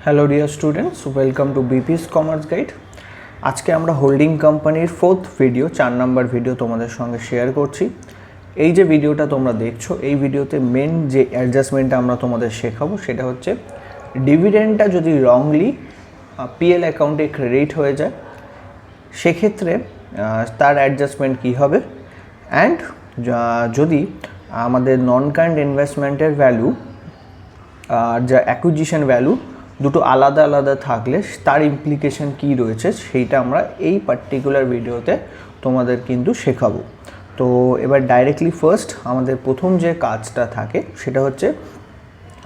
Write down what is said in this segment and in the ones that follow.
Hello dear students, welcome to বিপিস commerce guide. আজকে আমরা হোল্ডিং কোম্পানির 4th ভিডিও 4 নম্বর ভিডিও তোমাদের সঙ্গে শেয়ার করছি। এই যে ভিডিওটা তোমরা দেখছো, এই ভিডিওতে মেন যে অ্যাডজাস্টমেন্টটা আমরা তোমাদের শেখাবো সেটা হচ্ছে ডিভিডেন্ডটা যদি রংলি পিএল অ্যাকাউন্টে ক্রেডিট হয়ে যায় সেক্ষেত্রে তার অ্যাডজাস্টমেন্ট কী হবে, অ্যান্ড যদি আমাদের নন কারেন্ট ইনভেস্টমেন্টের ভ্যালু আর যা অ্যাকুইজিশন ভ্যালু দুটো আলাদা আলাদা থাকলে তার ইমপ্লিকেশন কী রয়েছে সেইটা আমরা এই পার্টিকুলার ভিডিওতে তোমাদের কিন্তু শেখাবো। তো এবার ডাইরেক্টলি ফার্স্ট আমাদের প্রথম যে কাজটা থাকে সেটা হচ্ছে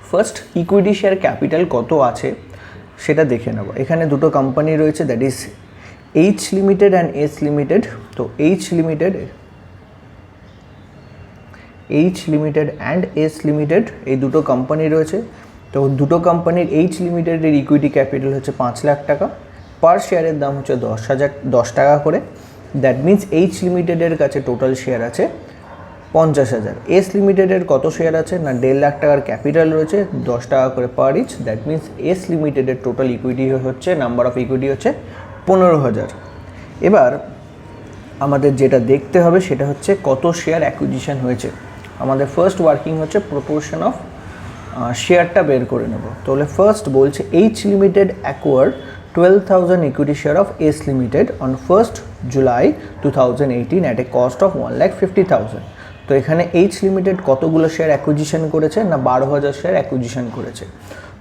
ফার্স্ট ইকুইটি শেয়ার ক্যাপিটাল কত আছে সেটা দেখে নেব। এখানে দুটো কোম্পানি রয়েছে, that is H limited and S limited. তো H limited and S limited এই দুটো কোম্পানি রয়েছে। তো দুটো কোম্পানির এইচ লিমিটেডের ইকুইটি ক্যাপিটাল হচ্ছে 5 লাখ টাকা, পার শেয়ারের দাম হচ্ছে 10 টাকা করে। দ্যাট মিন্স এইচ লিমিটেডের কাছে টোটাল শেয়ার আছে 50,000। এস লিমিটেডের কত শেয়ার আছে না 1.5 লাখ টাকার ক্যাপিটাল রয়েছে, 10 টাকা করে পার ইচ। দ্যাট মিন্স এস লিমিটেডের টোটাল ইকুইটি হচ্ছে নাম্বার অফ ইকুইটি হচ্ছে 15,000। এবার আমাদের যেটা দেখতে হবে সেটা হচ্ছে কত শেয়ার অ্যাকুইজিশন হয়েছে। আমাদের ফার্স্ট ওয়ার্কিং হচ্ছে প্রপোর্শন অফ শেয়ারটা বের করে নেব। তাহলে ফার্স্ট বলছে H limited acquire 12,000 equity share of S limited on 1st July 2018 at a cost of 1,50,000। তো এখানে এইচ লিমিটেড কতগুলো শেয়ার অ্যাকুইজিশন করেছে না 12,000 শেয়ার অ্যাকুইজিশন করেছে।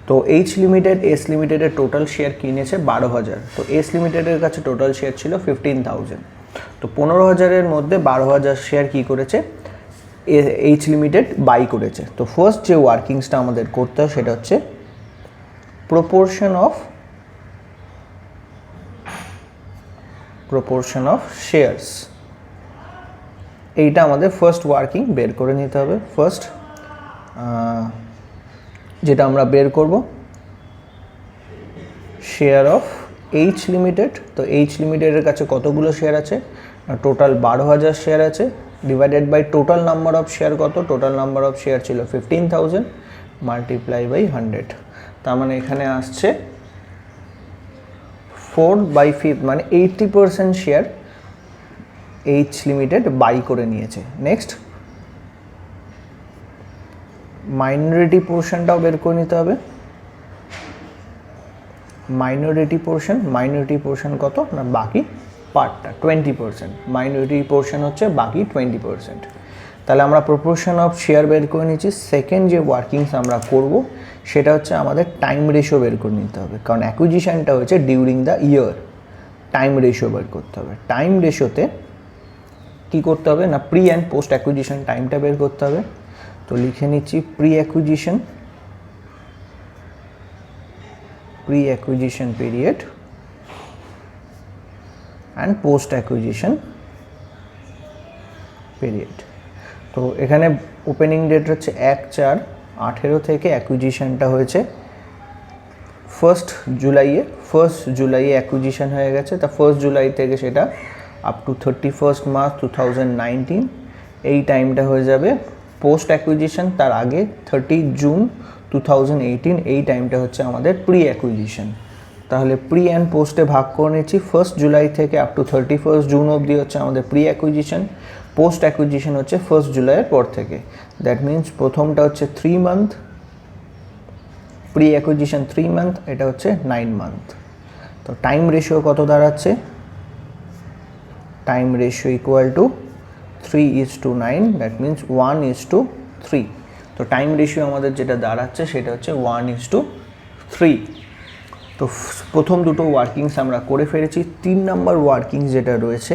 তো এইচ লিমিটেড এস লিমিটেডের টোটাল শেয়ার কিনেছে 12,000। তো এস লিমিটেডের কাছে টোটাল শেয়ার ছিল 15,000। তো 15,000-এর মধ্যে 12,000 শেয়ার কী করেছে এইচ লিমিটেড বাই করেছে। তো ফার্স্ট যে ওয়ার্কিংসটা আমাদের করতে হয় সেটা হচ্ছে প্রপোর্শন অফ শেয়ারস। এইটা আমাদের ফার্স্ট ওয়ার্কিং বের করে নিতে হবে। ফার্স্ট যেটা আমরা বের করব শেয়ার অফ এইচ লিমিটেড। তো এইচ লিমিটেডের কাছে কতগুলো শেয়ার আছে, টোটাল 12,000 শেয়ার আছে, divided by total number of share কত, টোটাল নাম্বার অফ শেয়ার ছিল 15,000 মাল্টিপ্লাই বাই 100। তার মানে এখানে আসছে 4/5 মানে 80% শেয়ার এইচ লিমিটেড বাই করে নিয়েছে। নেক্সট মাইনরিটি পোর্শনটাও বের করে নিতে হবে। মাইনরিটি পোর্শন কত না বাকি পার্টটা 20%। মাইনরিটি পোর্শন হচ্ছে বাকি 20%। তাহলে আমরা প্রপোর্শন অফ শেয়ার বের করে নিচ্ছি। সেকেন্ড যে ওয়ার্কিংস আমরা করব সেটা হচ্ছে আমাদের টাইম রেশিও বের করে নিতে হবে, কারণ অ্যাকুইজিশনটা হচ্ছে during the year. Time ratio বের করতে হবে। টাইম রেশিওতে কী করতে হবে না প্রি অ্যান্ড পোস্ট অ্যাকুইজিশন টাইমটা বের করতে হবে। তো লিখে নিচ্ছি pre acquisition period and post acquisition period. তো এখানে ওপেনিং ডেট হচ্ছে 1/4/18 থেকে অ্যাকুইজিশনটা হয়েছে 1st জুলাইয়ে অ্যাকুইজিশন হয়ে গেছে। তা 1st জুলাই থেকে সেটা আপ টু 31st March 2019 এই টাইমটা হয়ে যাবে পোস্ট অ্যাকুইজিশন। তার আগে 30 জুন 2018 এই টাইমটা হচ্ছে আমাদের প্রি অ্যাকুইজিশন। তাহলে প্রি অ্যান্ড পোস্টে ভাগ করে নিচ্ছি। 1st জুলাই থেকে আপ টু 31st জুন অবধি হচ্ছে আমাদের প্রি অ্যাকুইজিশন, পোস্ট অ্যাকুইজিশন হচ্ছে 1st জুলাইয়ের পর থেকে। দ্যাট মিন্স প্রথমটা হচ্ছে 3 মান্থ, প্রি অ্যাকুইজিশন 3 মান্থ, এটা হচ্ছে 9 মান্থ। তো টাইম রেশিও কত দাঁড়াচ্ছে, time ratio equal to 3:9, that means 1:3। তো টাইম রেশিও আমাদের যেটা দাঁড়াচ্ছে সেটা হচ্ছে 1:3। তো প্রথম দুটো ওয়ার্কিংস আমরা করে ফেলেছি। 3 নম্বর ওয়ার্কিংস যেটা রয়েছে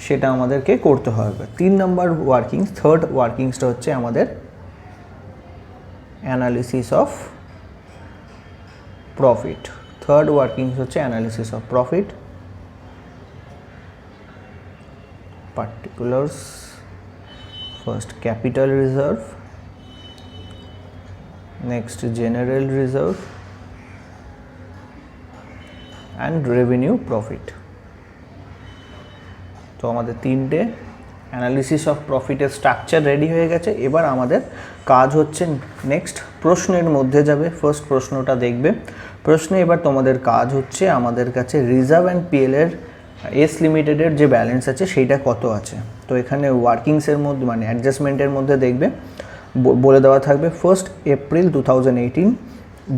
সেটা আমাদেরকে করতে হবে। 3 নম্বর ওয়ার্কিংস, থার্ড ওয়ার্কিংসটা হচ্ছে আমাদের analysis of profit. Third workings হচ্ছে analysis of profit. particulars, first capital reserve, next general reserve and revenue profit। তো আমাদের তিনটে অ্যানালিসিস অফ প্রফিটের স্ট্রাকচার রেডি হয়ে গেছে। এবার আমাদের কাজ হচ্ছে নেক্সট প্রশ্নের মধ্যে যাবে। ফার্স্ট প্রশ্নটা দেখবে প্রশ্নে এবার তোমাদের কাজ হচ্ছে আমাদের কাছে রিজার্ভ অ্যান্ড পিএলের এস লিমিটেডের যে ব্যালেন্স আছে সেইটা কত আছে। তো এখানে ওয়ার্কিংসের মধ্যে মানে অ্যাডজাস্টমেন্টের মধ্যে দেখবে বলে দেওয়া থাকবে 1st April 2018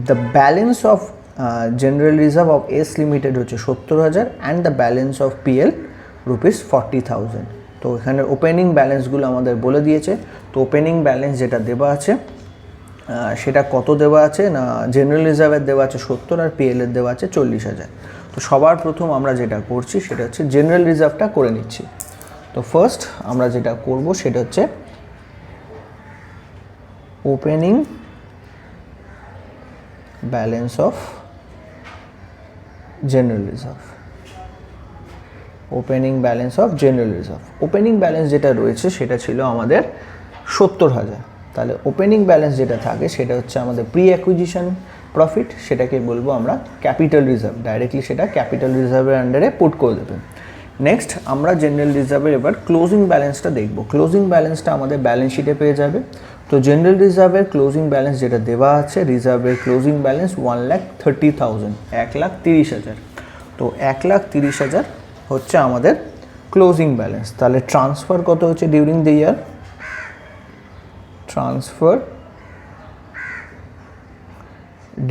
the balance of general reserve of S limited হচ্ছে 70,000 and the balance of PL rupees 40,000। তো এখানে ওপেনিং ব্যালেন্সগুলো আমাদের বলে দিয়েছে। তো ওপেনিং ব্যালেন্স যেটা দেওয়া আছে সেটা কত দেওয়া আছে না, জেনারেল রিজার্ভের দেওয়া আছে 70 আর পিএলের দেওয়া আছে 40,000। তো সবার প্রথম আমরা যেটা করছি সেটা হচ্ছে জেনারেল রিজার্ভটা করে নিচ্ছি। তো ফার্স্ট আমরা যেটা করব সেটা হচ্ছে opening balance of general reserve, opening balance of general reserve. Opening balance যেটা রয়েছে সেটা ছিল আমাদের 70,000। তাহলে ওপেনিং ব্যালেন্স যেটা থাকে সেটা হচ্ছে আমাদের প্রি অ্যাকুইজিশন প্রফিট, সেটাকে বলবো আমরা ক্যাপিটাল রিজার্ভ। ডাইরেক্টলি সেটা ক্যাপিটাল রিজার্ভের আন্ডারে পুট করে দেবেন। নেক্সট আমরা জেনারেল রিজার্ভের এবার ক্লোজিং ব্যালেন্সটা দেখব। ক্লোজিং ব্যালেন্সটা আমাদের ব্যালেন্স শিটে পেয়ে যাবে। তো জেনারেল রিজার্ভের ক্লোজিং ব্যালেন্স যেটা দেওয়া আছে, রিজার্ভের ক্লোজিং ব্যালেন্স 1,30,000, 1,30,000। তো 1,30,000 হচ্ছে আমাদের ক্লোজিং ব্যালেন্স। তাহলে ট্রান্সফার কত হচ্ছে during the year, transfer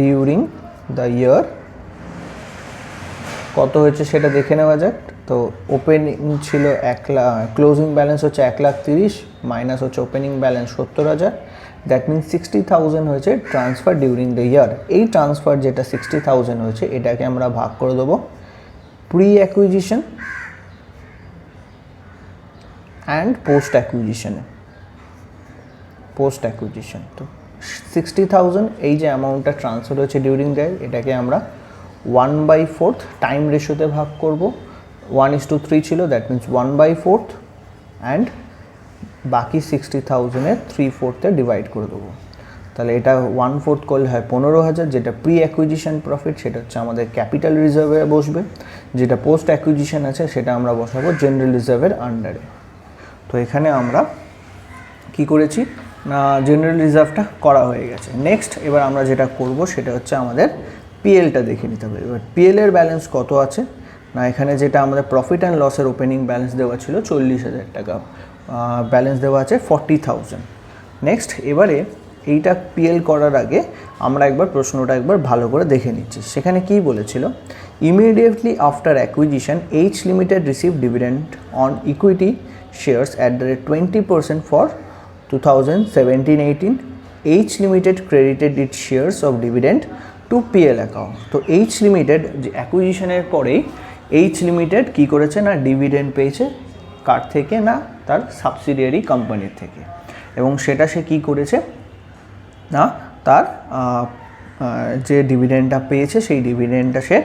during the year কত হয়েছে সেটা দেখে নেওয়া যাক। তো ওপেনিং ছিল 1,00,000, ক্লোজিং ব্যালেন্স হচ্ছে 1,30,000 মাইনাস হচ্ছে ওপেনিং ব্যালেন্স 70,000, দ্যাট মিনস 60,000 হয়েছে ট্রান্সফার ডিউরিং দ্য ইয়ার। এই ট্রান্সফার যেটা 60,000 হয়েছে এটাকে আমরা ভাগ করে দেবো প্রি অ্যাকুইজিশন অ্যান্ড পোস্ট অ্যাকুইজিশনে। পোস্ট অ্যাকুইজিশন তো 60,000 এই যে অ্যামাউন্টটা ট্রান্সফার হয়েছে ডিউরিং দ্য ইয়ার, এটাকে আমরা 1/4 টাইম রেশিওতে ভাগ করব। 1:3 ছিল, দ্যাট মিনস 1/4 অ্যান্ড বাকি 60,000-এর 3/4-এ ডিভাইড করে দেবো। তাহলে এটা 1/4 করলে হয় 15,000, যেটা প্রি অ্যাকুইজিশন প্রফিট সেটা হচ্ছে আমাদের ক্যাপিটাল রিজার্ভে বসবে, যেটা পোস্ট অ্যাকুইজিশন আছে সেটা আমরা বসাবো জেনারেল রিজার্ভের আন্ডারে। তো এখানে আমরা কি করেছি না, জেনারেল রিজার্ভটা করা হয়ে গেছে। নেক্সট এবার আমরা যেটা করব সেটা হচ্ছে আমাদের পিএলটা দেখে নিতে হবে। এবার পিএলের ব্যালেন্স কত আছে না, এখানে যেটা আমাদের প্রফিট অ্যান্ড লসের ওপেনিং ব্যালেন্স দেওয়া ছিল 40,000 টাকা, ব্যালেন্স দেওয়া আছে 40,000। নেক্সট এবারে এইটা পিএল করার আগে আমরা একবার প্রশ্নটা একবার ভালো করে দেখে নিচ্ছি। সেখানে কি বলেছিল, immediately after acquisition H limited receive dividend on equity shares at the rate 20% for 2017-18, H limited credited it shares of dividend to PL account. তো এইচ লিমিটেড যে অ্যাকুইজিশনের পরেই এইচ লিমিটেড কী করেছে না, ডিভিডেন্ড পেয়েছে কার থেকে না, তার সাবসিডিয়ারি কোম্পানির থেকে। এবং সেটা সে কী করেছে না, তার যে ডিভিডেন্ডটা পেয়েছে সেই ডিভিডেন্ডটা সে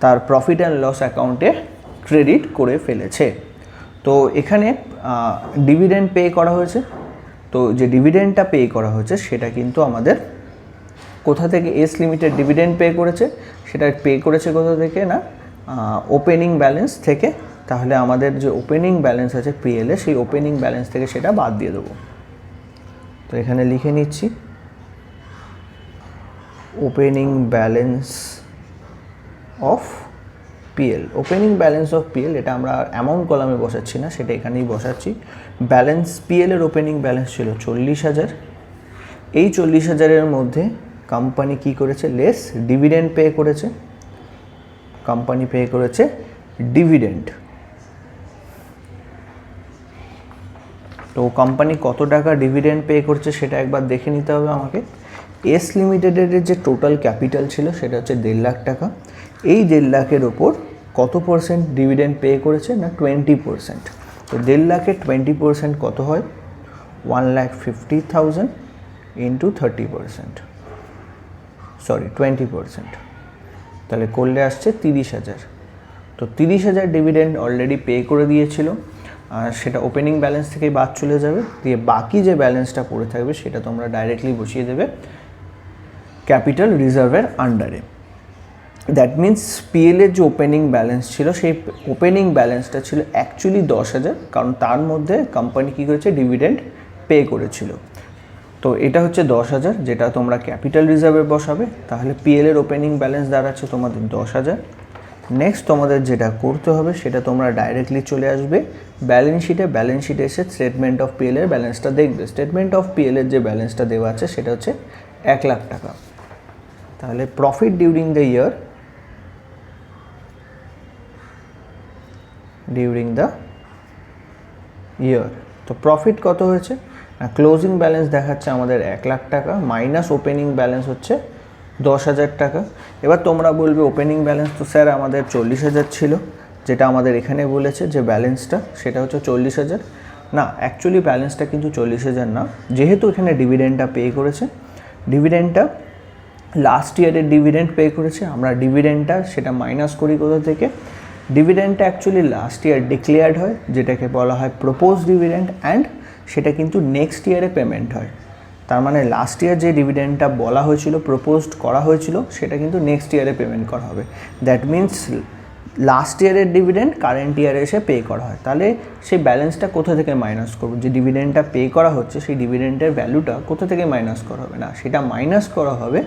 তার প্রফিট অ্যান্ড লস অ্যাকাউন্টে ক্রেডিট করে ফেলেছে। তো এখানে ডিভিডেন্ড পে করা হয়েছে। তো যে ডিভিডেন্ডটা পে করা হয়েছে সেটা কিন্তু আমাদের কোথা থেকে, এস লিমিটেড ডিভিডেন্ড পে করেছে, সেটা পে করেছে কোথা থেকে না, ওপেনিং ব্যালেন্স থেকে। তাহলে আমাদের যে ওপেনিং ব্যালেন্স আছে পিএলে, সেই ওপেনিং ব্যালেন্স থেকে সেটা বাদ দিয়ে দেবো। তো এখানে লিখে নিচ্ছি opening balance of PL. Opening balance of PL এটা আমরা অ্যামাউন্ট কলামে বসাচ্ছি না, সেটা এখানেই বসাচ্ছি। ব্যালেন্স পিএলের ওপেনিং ব্যালেন্স ছিল 40,000। এই 40,000-এর মধ্যে কোম্পানি কি করেছে, লেস ডিভিডেন্ড পে করেছে। কোম্পানি পে করেছে ডিভিডেন্ড। তো কোম্পানি কত টাকা ডিভিডেন্ড পে করছে সেটা একবার দেখে নিতে হবে আমাকে। এস লিমিটেডের যে টোটাল ক্যাপিটাল ছিল সেটা হচ্ছে 1.5 লাখ টাকা। এই 1.5 লাখের ওপর কত পার্সেন্ট ডিভিডেন্ড পে করেছে না, 20%। তো 1.5 লাখের 20% কত হয়, 1,50,000 ইন্টু 30%, সরি 20%, তাহলে করলে আসছে 30,000। তো 30,000 ডিভিডেন্ড অলরেডি পে করে দিয়েছিল, আর সেটা ওপেনিং ব্যালেন্স থেকেই বাদ চলে যাবে। দিয়ে বাকি যে ব্যালেন্সটা পড়ে থাকবে সেটা তোমরা ডাইরেক্টলি বসিয়ে দেবে ক্যাপিটাল রিজার্ভের আন্ডারে। দ্যাট মিন্স পিএলের যে ওপেনিং ব্যালেন্স ছিল সেই ওপেনিং ব্যালেন্সটা ছিল অ্যাকচুয়ালি 10,000, কারণ তার মধ্যে কোম্পানি কী করেছে, ডিভিডেন্ড পে করেছিল। তো তো এটা হচ্ছে 10,000, যেটা তোমরা ক্যাপিটাল রিজার্ভে বসাবে। তাহলে পিএলের ওপেনিং ব্যালেন্স দাঁড়াচ্ছে তোমাদের 10,000। নেক্সট তোমাদের যেটা করতে হবে সেটা তোমরা ডাইরেক্টলি চলে আসবে ব্যালেন্স শিটে। ব্যালেন্স শিটে এসে স্টেটমেন্ট অফ পিএলের ব্যালেন্সটা দেখবে। স্টেটমেন্ট অফ পিএলের যে ব্যালেন্সটা দেওয়া আছে সেটা হচ্ছে 1,00,000 টাকা। তাহলে প্রফিট ডিউরিং দ্য ইয়ার, তো প্রফিট কত হয়েছে না, ক্লোজিং ব্যালেন্স দেখাচ্ছে আমাদের 1,00,000 টাকা মাইনাস ওপেনিং ব্যালেন্স হচ্ছে 10,000 টাকা। এবার তোমরা বলবে ওপেনিং ব্যালেন্স তো স্যার আমাদের 40,000 ছিল, যেটা আমাদের এখানে বলেছে যে ব্যালেন্সটা সেটা হচ্ছে 40,000। না, অ্যাকচুয়ালি ব্যালেন্সটা কিন্তু 40,000 না, যেহেতু এখানে ডিভিডেন্ডটা পে করেছে। ডিভিডেন্ডটা লাস্ট ইয়ারের ডিভিডেন্ড পে করেছে। আমরা ডিভিডেন্ডটা সেটা মাইনাস করি কোথা থেকে, ডিভিডেন্ডটা অ্যাকচুয়ালি লাস্ট ইয়ার ডিক্লেয়ার্ড হয়, যেটাকে বলা হয় প্রপোজ ডিভিডেন্ড, অ্যান্ড সেটা কিন্তু নেক্সট ইয়ারে পেমেন্ট হয়। তার মানে লাস্ট ইয়ার যে ডিভিডেন্ডটা বলা হয়েছিল, প্রপোজড করা হয়েছিল, সেটা কিন্তু নেক্সট ইয়ারে পেমেন্ট করা হবে। দ্যাট মিন্স লাস্ট ইয়ারের ডিভিডেন্ড কারেন্ট ইয়ারে এসে পে করা হয়। তাহলে সেই ব্যালেন্সটা কোথা থেকে মাইনাস করবো, যে ডিভিডেন্ডটা পে করা হচ্ছে সেই ডিভিডেন্ডের ভ্যালুটা কোথা থেকে মাইনাস করা হবে, না সেটা মাইনাস করা হবে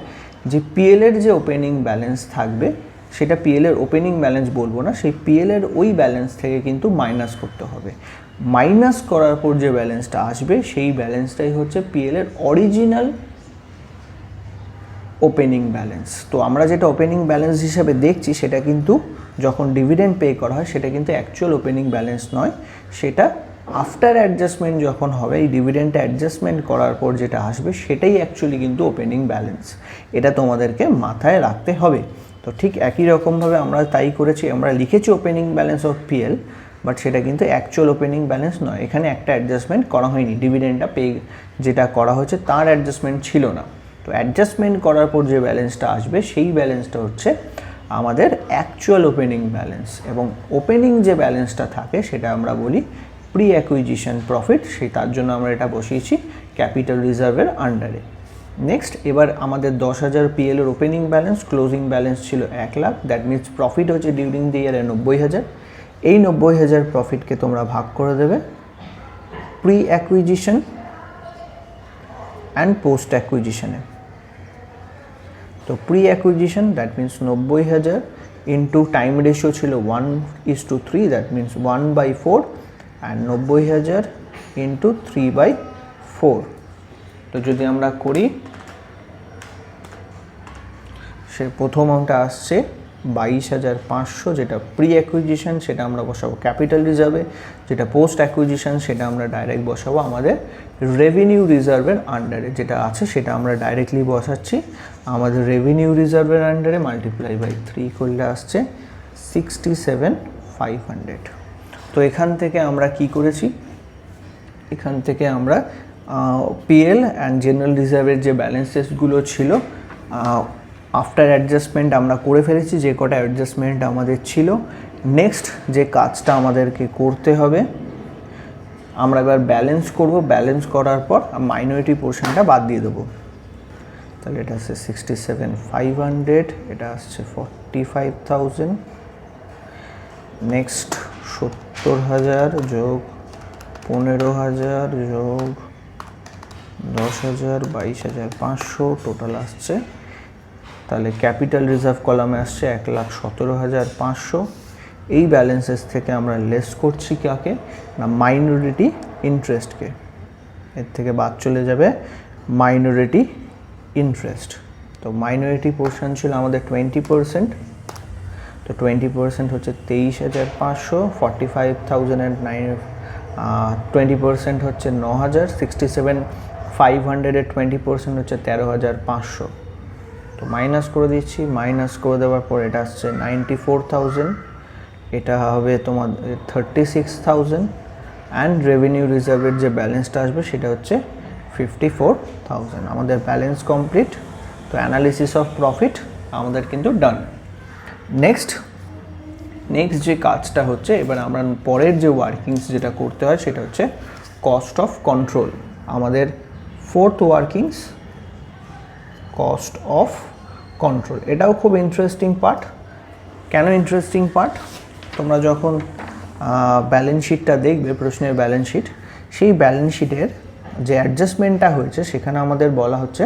যে পিএলের যে ওপেনিং ব্যালেন্স থাকবে, সেটা পিএলের ওপেনিং ব্যালেন্স বলবো না, সেই পিএলের ওই ব্যালেন্স থেকে কিন্তু মাইনাস করতে হবে। মাইনাস করার পর যে ব্যালেন্সটা আসবে সেই ব্যালেন্সটাই হচ্ছে পিএলের অরিজিনাল ওপেনিং ব্যালেন্স। তো আমরা যেটা ওপেনিং ব্যালেন্স হিসেবে দেখছি সেটা কিন্তু যখন ডিভিডেন্ড পে করা হয় সেটা কিন্তু অ্যাকচুয়াল ওপেনিং ব্যালেন্স নয়, সেটা আফটার অ্যাডজাস্টমেন্ট যখন হবে, এই ডিভিডেন্ডটা অ্যাডজাস্টমেন্ট করার পর যেটা আসবে সেটাই অ্যাকচুয়ালি কিন্তু ওপেনিং ব্যালেন্স। এটা তোমাদেরকে মাথায় রাখতে হবে। তো ঠিক একই রকমভাবে আমরা তাই করেছি, আমরা লিখেছি opening balance of PL, but সেটা কিন্তু অ্যাকচুয়াল ওপেনিং ব্যালেন্স নয়। এখানে একটা অ্যাডজাস্টমেন্ট করা হয়নি, ডিভিডেন্ডটা পে যেটা করা হয়েছে তার অ্যাডজাস্টমেন্ট ছিল না। তো অ্যাডজাস্টমেন্ট করার পর যে ব্যালেন্সটা আসবে সেই ব্যালেন্সটা হচ্ছে আমাদের অ্যাকচুয়াল ওপেনিং ব্যালেন্স, এবং ওপেনিং যে ব্যালেন্সটা থাকে সেটা আমরা বলি প্রি অ্যাকুইজিশন প্রফিট। সেই তার জন্য আমরা এটা বসিয়েছি ক্যাপিটাল রিজার্ভের আন্ডারে। নেক্সট, এবার আমাদের 10,000 পিএলের ওপেনিং ব্যালেন্স, ক্লোজিং ব্যালেন্স ছিল 1,00,000। দ্যাট মিনস প্রফিট হচ্ছে ডিউরিং দ্য ইয়ারে 90,000। এই 90,000 প্রফিটকে তোমরা ভাগ করে দেবে প্রি অ্যাকুইজিশন অ্যান্ড পোস্ট অ্যাকুইজিশনে। তো pre acquisition that means 90,000 into time ratio ছিল 1:3, দ্যাট মিনস 1/4, অ্যান্ড 90,000 ইন্টু 3/4। তো যদি আমরা করি, সে প্রথম অঙ্কটা আসছে 22,500, যেটা প্রি অ্যাকুইজিশন সেটা আমরা বসাবো ক্যাপিটাল রিজার্ভে, যেটা পোস্ট অ্যাকুইজিশন সেটা আমরা ডাইরেক্ট বসাবো আমাদের রেভিনিউ রিজার্ভের আন্ডারে। যেটা আছে সেটা আমরা ডাইরেক্টলি বসাচ্ছি আমাদের রেভিনিউ রিজার্ভের আন্ডারে, মাল্টিপ্লাই বাই 3 করলে আসছে 67,500। তো এখান থেকে আমরা কি করেছি, এখান থেকে আমরা পিএল অ্যান্ড জেনারেল রিজার্ভের যে ব্যালেন্সেসগুলো ছিল আফটার অ্যাডজাস্টমেন্ট আমরা করে ফেলেছি, যে কটা অ্যাডজাস্টমেন্ট আমাদের ছিল। নেক্সট যে কাজটা আমাদেরকে করতে হবে, আমরা এবার ব্যালেন্স করব। ব্যালেন্স করার পর মাইনরিটি পোর্শনটা বাদ দিয়ে দেবো। তাহলে এটা আসছে 67,500, এটা আসছে 45,000। নেক্সট 70,000 যোগ 15,000 যোগ 10,000 22,500, টোটাল আসছে। তাহলে ক্যাপিটাল রিজার্ভ কলামে আসছে 1,17,500। এই ব্যালেন্সেস থেকে আমরা লেস করছি কাকে, না মাইনরিটি ইন্টারেস্টকে। এর থেকে বাদ চলে যাবে মাইনরিটি ইন্টারেস্ট। তো মাইনরিটি পোর্শন ছিল আমাদের 20%। তো 20% হচ্ছে 23,500, 45,009, 20% হচ্ছে 9,000, 67,500 এর 20% হচ্ছে 13,500। তো মাইনাস করে দিচ্ছি, মাইনাস করে দেওয়ার পর এটা আসছে 94,000, এটা হবে তোমার 36,000, অ্যান্ড রেভিনিউ রিজার্ভের যে ব্যালেন্সটা আসবে সেটা হচ্ছে 54,000। আমাদের ব্যালেন্স কমপ্লিট। তো অ্যানালিসিস অফ প্রফিট আমাদের কিন্তু ডান। নেক্সট যে কাজটা হচ্ছে, এবার আমরা পরের যে ওয়ার্কিংস যেটা করতে হয় সেটা হচ্ছে কস্ট অফ কন্ট্রোল। আমাদের fourth workings cost of control, এটাও খুব ইন্টারেস্টিং পার্ট। কেন ইন্টারেস্টিং পার্ট, তোমরা যখন ব্যালেন্স শিটটা দেখবে, প্রশ্নের ব্যালেন্স শিট, সেই ব্যালেন্স শিটের যে অ্যাডজাস্টমেন্টটা হয়েছে সেখানে আমাদের বলা হচ্ছে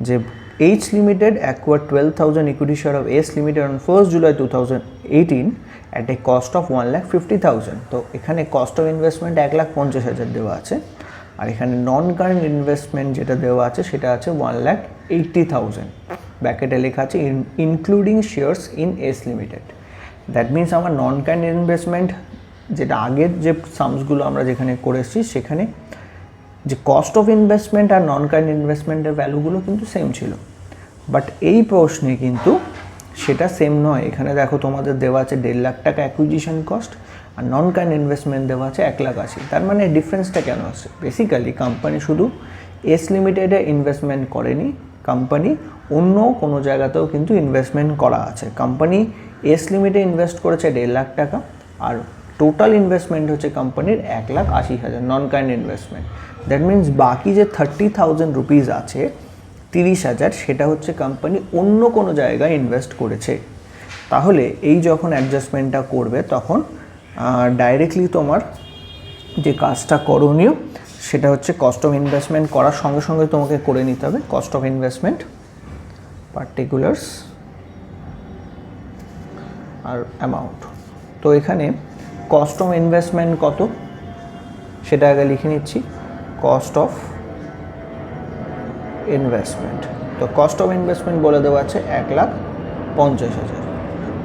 যে H Limited acquired 12,000 equity share of S Limited on 1st July 2018 at a cost of 1,50,000। তো এখানে কস্ট অফ ইনভেস্টমেন্ট 1,50,000 দেওয়া আছে, আর এখানে নন কারেন্ট ইনভেস্টমেন্ট যেটা দেওয়া আছে সেটা আছে 1,80,000। ব্র্যাকেটে লেখা আছে including shares in S limited. That means আমার নন কারেন্ট ইনভেস্টমেন্ট যেটা আগের যে সামসগুলো আমরা যেখানে করে এসেছি সেখানে যে কস্ট অফ ইনভেস্টমেন্ট আর নন কারেন্ট ইনভেস্টমেন্টের ভ্যালুগুলো কিন্তু সেম ছিল, বাট এই প্রশ্নে কিন্তু সেটা সেম নয়। এখানে দেখো তোমাদের দেওয়া আছে 1.5 লাখ টাকা অ্যাকুইজিশন কস্ট, আর নন কারেন্ট ইনভেস্টমেন্ট দেওয়া আছে 1,80,000। তার মানে ডিফারেন্সটা কেন আসছে? বেসিক্যালি কোম্পানি শুধু এস লিমিটেডে ইনভেস্টমেন্ট করেনি, কোম্পানি অন্য কোনো জায়গাতেও কিন্তু ইনভেস্টমেন্ট করা আছে। কোম্পানি এস লিমিটে ইনভেস্ট করেছে 1.5 লাখ টাকা, আর টোটাল ইনভেস্টমেন্ট হচ্ছে কোম্পানির 1,80,000 নন কারেন্ট ইনভেস্টমেন্ট। দ্যাট মিনস বাকি যে 30,000 রুপিস আছে 30,000, সেটা হচ্ছে কোম্পানি অন্য কোনো জায়গায় ইনভেস্ট করেছে। তাহলে এই যখন অ্যাডজাস্টমেন্টটা করবে তখন ডাইরেক্টলি তোমার যে কাজটা করণীয় সেটা হচ্ছে কস্ট অফ ইনভেস্টমেন্ট করার সঙ্গে সঙ্গে তোমাকে করে নিতে হবে কস্ট অফ ইনভেস্টমেন্ট পার্টিকুলার্স আর অ্যামাউন্ট। তো এখানে কস্ট অফ ইনভেস্টমেন্ট কত সেটা আগে লিখে নিচ্ছি, কস্ট অফ ইনভেস্টমেন্ট। তো কস্ট অফ ইনভেস্টমেন্ট বলে দেওয়া আছে 1,50,000।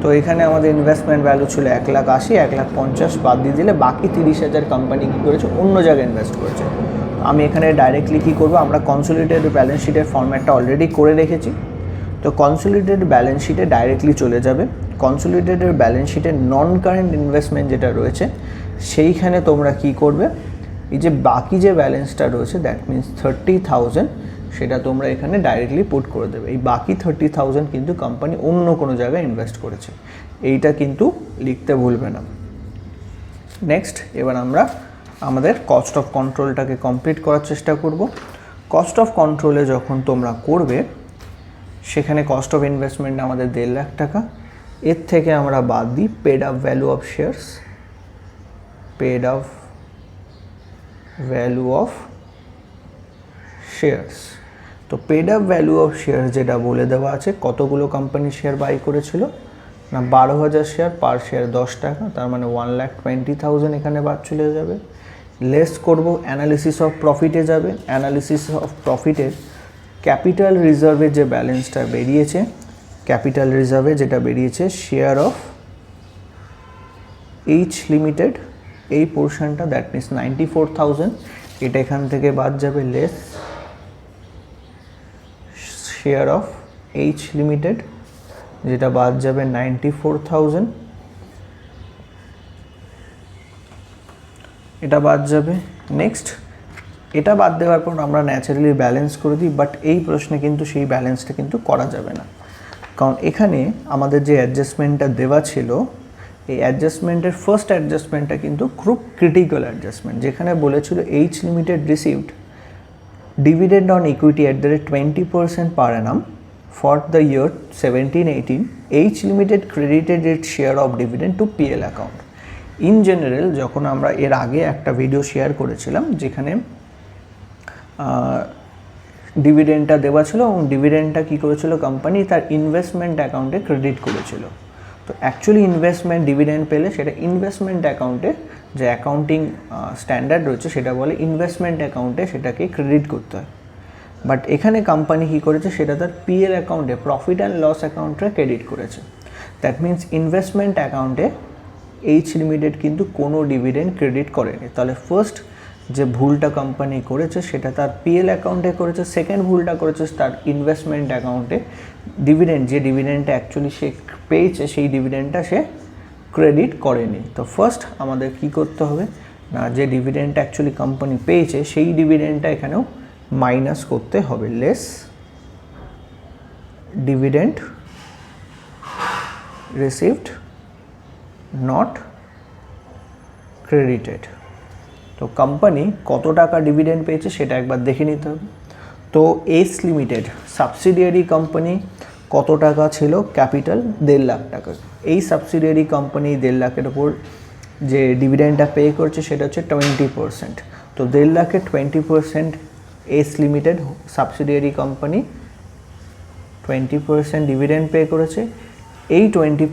তো এখানে আমাদের ইনভেস্টমেন্ট ভ্যালু ছিল 1,80,000, 1,50,000 বাদ দিয়ে দিলে বাকি 30,000 কোম্পানি কী করেছে, অন্য জায়গায় ইনভেস্ট করেছে। আমি এখানে ডাইরেক্টলি কী করবো, আমরা কনসোলিডেটেড ব্যালেন্স শিটের ফরম্যাটটা অলরেডি করে রেখেছি। তো কনসোলিডেটেড ব্যালেন্স শিটে ডাইরেক্টলি চলে যাবে। কনসোলিডেটেড ব্যালেন্স শিটের নন কারেন্ট ইনভেস্টমেন্ট যেটা রয়েছে সেইখানে তোমরা কী করবে, এই যে বাকি যে ব্যালেন্সটা রয়েছে দ্যাট মিনস 30,000, সেটা তোমরা এখানে ডাইরেক্টলি পুট করে দেবে। এই বাকি 30,000 কিন্তু কোম্পানি অন্য কোনো জায়গায় ইনভেস্ট করেছে, এইটা কিন্তু লিখতে ভুলবে না। নেক্সট এবার আমরা আমাদের কস্ট অফ কন্ট্রোলটাকে কমপ্লিট করার চেষ্টা করব। কস্ট অফ কন্ট্রোলে যখন তোমরা করবে সেখানে কস্ট অফ ইনভেস্টমেন্ট আমাদের 1.5 লাখ টাকা, এর থেকে আমরা বাদ দিই paid up value of shares, paid up value of shares. তো paid up value of share যেটা বলে দেওয়া আছে, কতগুলো কোম্পানি শেয়ার বাই করেছিল না 12,000 শেয়ার, পার শেয়ার 10 টাকা, তার মানে 1,20,000 এখানে বাদ চলে যাবে। লেস করব, অ্যানালিসিস অফ প্রফিটে যাবে। অ্যানালিসিস অফ প্রফিটের ক্যাপিটাল রিজার্ভে যে ব্যালেন্সটা বেরিয়েছে, ক্যাপিটাল রিজার্ভে যেটা বেরিয়েছে শেয়ার অফ এইচ লিমিটেড, এই পোর্শনটা দ্যাট মিনস 94,000, এটা এখান থেকে বাদ যাবে। Less share of H limited যেটা বাদ যাবে 94,000, এটা বাদ যাবে। নেক্সট এটা বাদ দেওয়ার পর আমরা ন্যাচারালি ব্যালেন্স করে দিই, বাট এই প্রশ্নে কিন্তু সেই ব্যালেন্সটা কিন্তু করা যাবে না, কারণ এখানে আমাদের যে অ্যাডজাস্টমেন্টটা দেওয়া ছিল এই অ্যাডজাস্টমেন্টের ফার্স্ট অ্যাডজাস্টমেন্টটা কিন্তু খুব ক্রিটিক্যাল অ্যাডজাস্টমেন্ট, যেখানে বলেছিল H limited received dividend on equity at the rate 20% per annum for the year 17-18, H Limited credited its share of dividend to PL account. In general, যখন আমরা এর আগে একটা ভিডিও শেয়ার করেছিলাম যেখানে ডিভিডেন্ডটা দেওয়া ছিল এবং ডিভিডেন্ডটা কী করেছিল কোম্পানি তার ইনভেস্টমেন্ট অ্যাকাউন্টে ক্রেডিট করেছিল। তো অ্যাকচুয়ালি ইনভেস্টমেন্ট ডিভিডেন্ড পেলে সেটা ইনভেস্টমেন্ট অ্যাকাউন্টে যে অ্যাকাউন্টিং স্ট্যান্ডার্ড রয়েছে সেটা বলে ইনভেস্টমেন্ট অ্যাকাউন্টে সেটাকে ক্রেডিট করতে হয়, বাট এখানে কোম্পানি কী করেছে সেটা তার পিএল অ্যাকাউন্টে প্রফিট অ্যান্ড লস অ্যাকাউন্টে ক্রেডিট করেছে। দ্যাট মিনস ইনভেস্টমেন্ট অ্যাকাউন্টে এইচ লিমিটেড কিন্তু কোনো ডিভিডেন্ড ক্রেডিট করেনি। তাহলে ফার্স্ট যে ভুলটা কোম্পানি করেছে সেটা তার পিএল অ্যাকাউন্টে করেছে, সেকেন্ড ভুলটা করেছে তার ইনভেস্টমেন্ট অ্যাকাউন্টে ডিভিডেন্ড, যে ডিভিডেন্ডটা অ্যাকচুয়ালি সে পেয়েছে সেই ডিভিডেন্ডটা সে ক্রেডিট করেনি। তো ফার্স্ট আমাদের কি করতে হবে না, যে ডিভিডেন্ডটা অ্যাকচুয়ালি কোম্পানি পেয়েছে সেই ডিভিডেন্ডটা এখানেও মাইনাস করতে হবে। Less dividend received not credited. তো কোম্পানি কত টাকা ডিভিডেন্ড পেয়েছে সেটা একবার দেখে নিতে হবে। তো এস লিমিটেড সাবসিডিয়ারি কোম্পানি কত টাকা ছিল ক্যাপিটাল 1.5 লাখ টাকা। এই সাবসিডিয়ারি কোম্পানি 1.5 লাখের ওপর যে ডিভিডেন্ডটা পে করছে সেটা হচ্ছে 20%। তো 1.5 লাখের 20% S limited subsidiary company 20% dividend pay করেছে। এই 20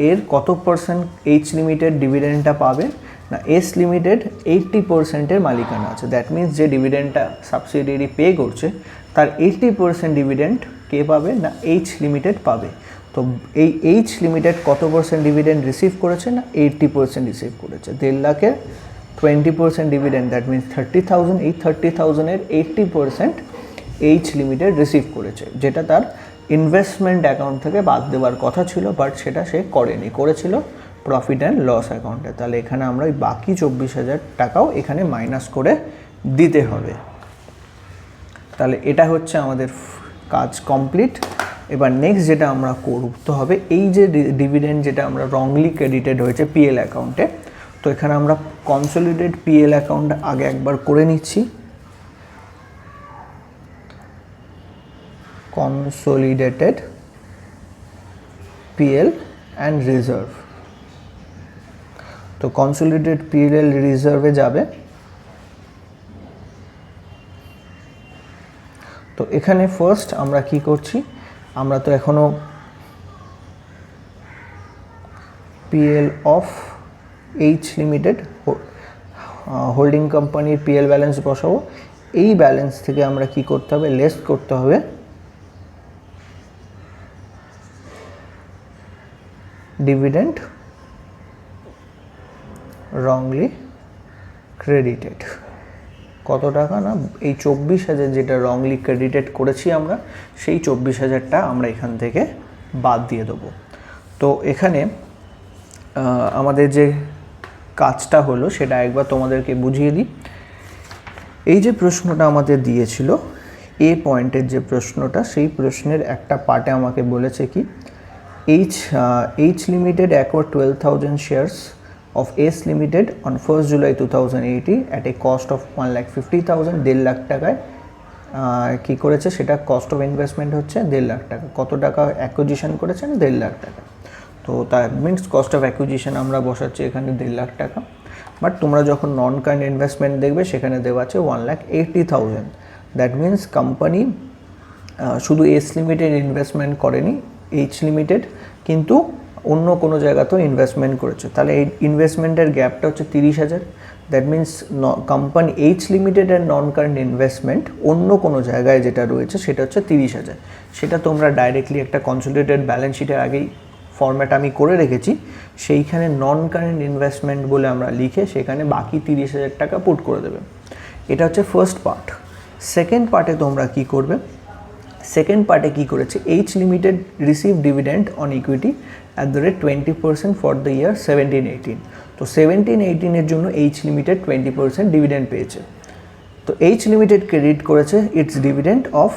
এর কত পার্সেন্ট এইচ লিমিটেড ডিভিডেন্ডটা পাবে না, এস লিমিটেড 80%-এর মালিকানা আছে। দ্যাট মিনস যে ডিভিডেন্ডটা সাবসিডিয়ারি পে করছে তার 80% ডিভিডেন্ড কে পাবে না, এইচ লিমিটেড পাবে। তো এই এইচ লিমিটেড কত পার্সেন্ট ডিভিডেন্ড রিসিভ করেছে না, 80% রিসিভ করেছে। 1.5 লাখের 20% ডিভিডেন্ড, দ্যাট মিনস 30,000, এই 30,000-এর 80% এইচ লিমিটেড রিসিভ করেছে, যেটা তার ইনভেস্টমেন্ট অ্যাকাউন্ট থেকে বাদ দেওয়ার কথা ছিল, বাট সেটা সে করেনি, করেছিল প্রফিট অ্যান্ড লস অ্যাকাউন্টে। তাহলে এখানে আমরা ওই বাকি 24,000 টাকাও এখানে মাইনাস করে দিতে হবে। তাহলে এটা হচ্ছে আমাদের কাজ কমপ্লিট। এবার নেক্সট যেটা আমরা করতে হবে, এই যে ডিভিডেন্ড যেটা আমরা রংলি ক্রেডিটেড হয়েছে পিএল অ্যাকাউন্টে, তো এখানে আমরা কনসলিডেটেড পিএল অ্যাকাউন্ট আগে একবার করে নিচ্ছি। Consolidated PL and reserve. তো কনসলিডেটেড পিএল রিজার্ভে যাবে। তো এখানে ফার্স্ট আমরা কি করছি, আমরা তো এখনো PL of H limited holding কোম্পানির পিএল ব্যালেন্স বসাবো। এই ব্যালেন্স থেকে আমরা কি করতে হবে, লেস করতে হবে ডিভিডেন্ড রংলি ক্রেডিটেড। কত টাকা না, এই 24,000 যেটা রংলি ক্রেডিটেড করেছি আমরা, সেই 24,000টা আমরা এখান থেকে বাদ দিয়ে দেবো। তো এখানে আমাদের যে কাজটা হলো সেটা একবার তোমাদেরকে বুঝিয়ে দিই। এই যে প্রশ্নটা আমাদের দিয়েছিল, এ পয়েন্টের যে প্রশ্নটা, সেই প্রশ্নের একটা পার্টে আমাকে বলেছে কি, H limited acquired 12,000 shares of S Limited on 1st July 2080 at a cost of 1,50,000, 1.5 lakh টাকায় কী করেছে, সেটা কস্ট অফ ইনভেস্টমেন্ট হচ্ছে 1.5 লাখ টাকা। কত টাকা অ্যাকুইজিশন করেছেন, 1.5 লাখ টাকা। তো that means cost of acquisition আমরা বসাচ্ছি এখানে 1.5 লাখ টাকা। বাট তোমরা যখন নন কারেন্ট ইনভেস্টমেন্ট দেখবে সেখানে দেওয়া আছে 1,80,000। দ্যাট মিনস কোম্পানি শুধু এস লিমিটেড ইনভেস্টমেন্ট করেনি, এইচ লিমিটেড কিন্তু অন্য কোনো জায়গাতেও ইনভেস্টমেন্ট করেছে। তাহলে এই ইনভেস্টমেন্টের গ্যাপটা হচ্ছে 30,000। That means company H limited and non current investment অন্য কোনো জায়গায় যেটা রয়েছে সেটা হচ্ছে 30,000। সেটা তোমরা ডাইরেক্টলি একটা কনসলিডেটেড ব্যালেন্স শিটের আগেই ফরম্যাট আমি করে রেখেছি, সেইখানে নন কারেন্ট ইনভেস্টমেন্ট বলে আমরা লিখে সেখানে বাকি 30,000 টাকা পুট করে দেবে। এটা হচ্ছে ফার্স্ট পার্ট। সেকেন্ড পার্টে তোমরা কি করবে, সেকেন্ড পার্টে কী করেছে, H limited receive dividend on equity at the rate 20% for the year 17-18। তো 17-18-এর জন্য এইচ লিমিটেড 20% ডিভিডেন্ড পেয়েছে। তো এইচ লিমিটেড ক্রেডিট করেছে its dividend of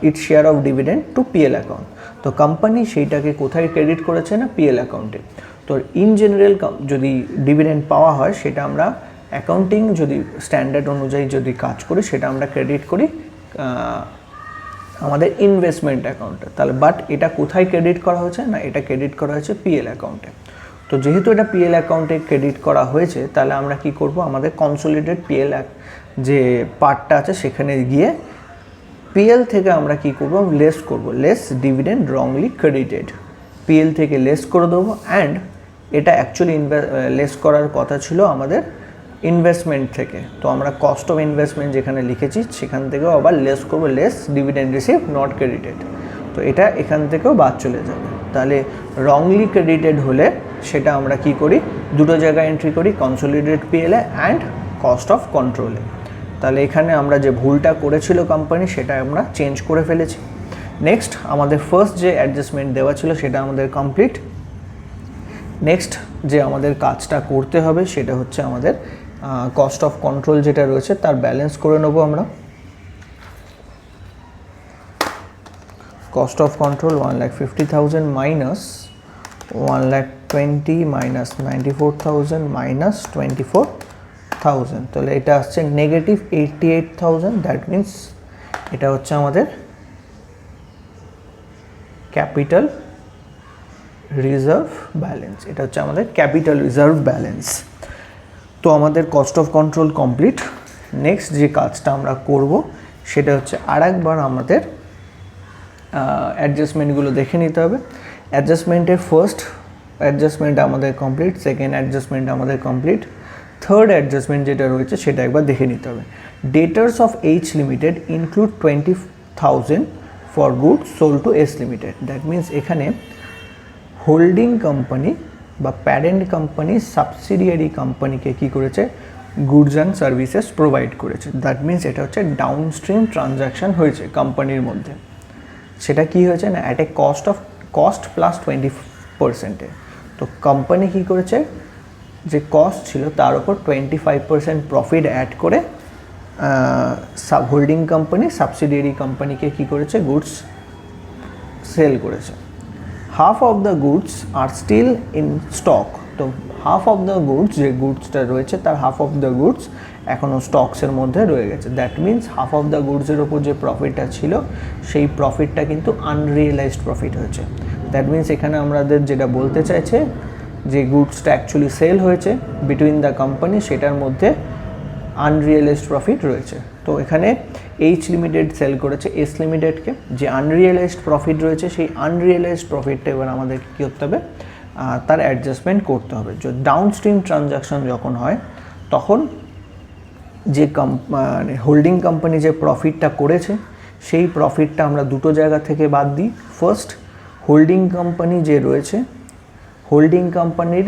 its share of dividend to PL account. তো কোম্পানি সেইটাকে কোথায় ক্রেডিট করেছে না, পিএল অ্যাকাউন্টে। তো ইন জেনারেল যদি ডিভিডেন্ড পাওয়া হয় সেটা আমরা অ্যাকাউন্টিং যদি স্ট্যান্ডার্ড অনুযায়ী যদি কাজ করি সেটা আমরা ক্রেডিট করি আমাদের ইনভেস্টমেন্ট অ্যাকাউন্টে। তাহলে বাট এটা কোথায় ক্রেডিট করা হয়েছে না, এটা ক্রেডিট করা হয়েছে পিএল অ্যাকাউন্টে। তো যেহেতু এটা পিএল অ্যাকাউন্টে ক্রেডিট করা হয়েছে, তাহলে আমরা কি করব, আমাদের কনসলিডেটেড পিএল যে পার্টটা আছে সেখানে গিয়ে পিএল থেকে আমরা কি করব, লেস করব, less dividend wrongly credited. PL থেকে লেস করে দেবো। অ্যান্ড এটা অ্যাকচুয়ালি লেস করার কথা ছিল আমাদের ইনভেস্টমেন্ট থেকে। তো আমরা কস্ট অফ ইনভেস্টমেন্ট যেখানে লিখেছি সেখান থেকেও আবার লেস করবো, less dividend receive not credited. তো এটা এখান থেকেও বাদ চলে যাবে। তাহলে রংলি ক্রেডিটেড হলে সেটা আমরা কি করি, দুটো জায়গায় এন্ট্রি করি, কনসলিডেটেড পিএলে অ্যান্ড কস্ট অফ কন্ট্রোলে। তাহলে এখানে আমরা যে ভুলটা করেছিল কোম্পানি সেটা আমরা চেঞ্জ করে ফেলেছি। নেক্সট আমাদের ফার্স্ট যে অ্যাডজাস্টমেন্ট দেওয়া ছিল সেটা আমাদের কমপ্লিট। নেক্সট যে আমাদের কাজটা করতে হবে সেটা হচ্ছে আমাদের কস্ট অফ কন্ট্রোল যেটা রয়েছে তার ব্যালেন্স করে নেব আমরা। Cost of control 1,50,000 minus 1,20,000 minus 94,000 minus 24,000। তাহলে এটা আসছে নেগেটিভ 88,000। দ্যাট মিনস এটা হচ্ছে আমাদের ক্যাপিটাল রিজার্ভ ব্যালেন্স। এটা হচ্ছে আমাদের ক্যাপিটাল রিজার্ভ ব্যালেন্স। তো আমাদের cost of control complete. Next যে কাজটা আমরা করব সেটা হচ্ছে আরেকবার আমাদের অ্যাডজাস্টমেন্টগুলো দেখে নিতে হবে। অ্যাডজাস্টমেন্টের ফার্স্ট অ্যাডজাস্টমেন্ট আমাদের কমপ্লিট, সেকেন্ড অ্যাডজাস্টমেন্ট আমাদের কমপ্লিট, থার্ড অ্যাডজাস্টমেন্ট যেটা রয়েছে সেটা একবার দেখে নিতে হবে। Debtors of H limited include 20,000 for goods sold to S limited. That means এখানে হোল্ডিং কোম্পানি বা প্যারেন্ট কোম্পানি সাবসিডিয়ারি কোম্পানিকে কী করেছে, গুডস অ্যান্ড সার্ভিসেস প্রোভাইড করেছে। দ্যাট মিনস এটা হচ্ছে ডাউনস্ট্রিম ট্রানজ্যাকশন হয়েছে কোম্পানির মধ্যে। সেটা কি হয়েছে না, অ্যাট এ কস্ট প্লাস 20%। তো কোম্পানি কী করেছে, যে কস্ট ছিল তার উপর 25% প্রফিট অ্যাড করে হোল্ডিং কোম্পানি সাবসিডিয়ারি কোম্পানিকে কী করেছে, গুডস সেল করেছে। Half of the goods are still in stock. তো হাফ অফ দ্য গুডস, যে গুডসটা রয়েছে তার হাফ অফ দ্য গুডস এখনও স্টকসের মধ্যে রয়ে গেছে। That means half of the গুডসের ওপর যে প্রফিটটা ছিল সেই প্রফিটটা কিন্তু আনরিয়েলাইজড প্রফিট হয়েছে। দ্যাট মিনস এখানে আমাদের যেটা বলতে চাইছে যে গুডসটা অ্যাকচুয়ালি সেল হয়েছে বিটুইন দ্য কোম্পানি, সেটার মধ্যে আনরিয়েলাইজড প্রফিট রয়েছে। তো এখানে এইচ লিমিটেড সেল করেছে এস লিমিটেডকে, যে আনরিয়েলাইজড প্রফিট রয়েছে সেই আনরিয়েলাইজড প্রফিটটা এবার আমাদের কী করতে হবে, তার অ্যাডজাস্টমেন্ট করতে হবে। যে ডাউনস্ট্রিম ট্রানজাকশন যখন হয় তখন যে মানে হোল্ডিং কোম্পানি যে প্রফিটটা করেছে সেই প্রফিটটা আমরা দুটো জায়গা থেকে বাদ দিই। ফার্স্ট, হোল্ডিং কোম্পানি যে রয়েছে হোল্ডিং কোম্পানির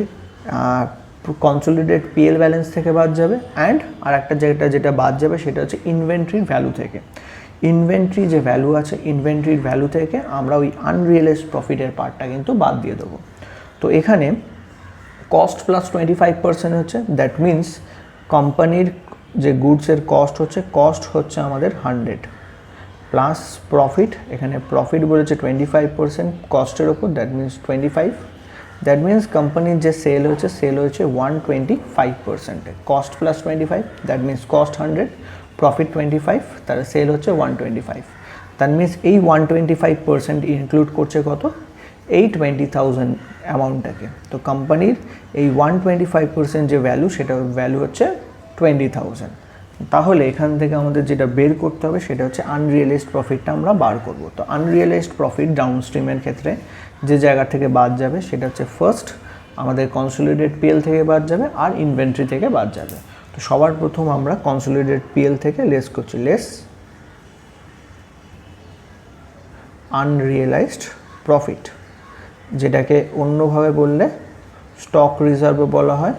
কনসোলিডেটেড পিএল ব্যালেন্স থেকে বাদ যাবে, অ্যান্ড আর একটা যেটা বাদ যাবে সেটা হচ্ছে ইনভেন্টরির ভ্যালু থেকে। ইনভেন্টরি যে ভ্যালু আছে, ইনভেন্টরির ভ্যালু থেকে আমরা ওই আনরিয়েলাইজড প্রফিটের পার্টটা কিন্তু বাদ দিয়ে দেবো। তো এখানে কস্ট প্লাস 25% হচ্ছে, দ্যাট মিনস কোম্পানির যে গুডসের কস্ট হচ্ছে আমাদের 100 প্লাস প্রফিট, এখানে প্রফিট বলেছে 25% কস্টের ওপর, দ্যাট মিনস 25। দ্যাট মিনস কোম্পানির যে সেল হয়েছে 125%, cost plus 25, that means cost 100, profit 25, তার সেল হচ্ছে 125। দ্যাট মিনস এই 125% ইনক্লুড করছে কত, এই 20,000 অ্যামাউন্টটাকে। তো কোম্পানির এই 125% যে ভ্যালু, সেটা ভ্যালু হচ্ছে 20,000। তাহলে এখান থেকে আমাদের যেটা বের করতে হবে সেটা হচ্ছে আনরিয়েলাইজড প্রফিটটা আমরা বার করব। তো আনরিয়েলাইজড প্রফিট ডাউনস্ট্রিমের ক্ষেত্রে যে জায়গা থেকে বাদ যাবে সেটা হচ্ছে ফার্স্ট আমাদের কনসোলিডেটেড পিএল থেকে বাদ যাবে আর ইনভেন্টরি থেকে বাদ যাবে। তো সবার প্রথম আমরা কনসোলিডেটেড পিএল থেকে লেস করছি, লেস আনরিয়েলাইজড প্রফিট, যেটাকে অন্যভাবে বললে স্টক রিজার্ভও বলা হয়।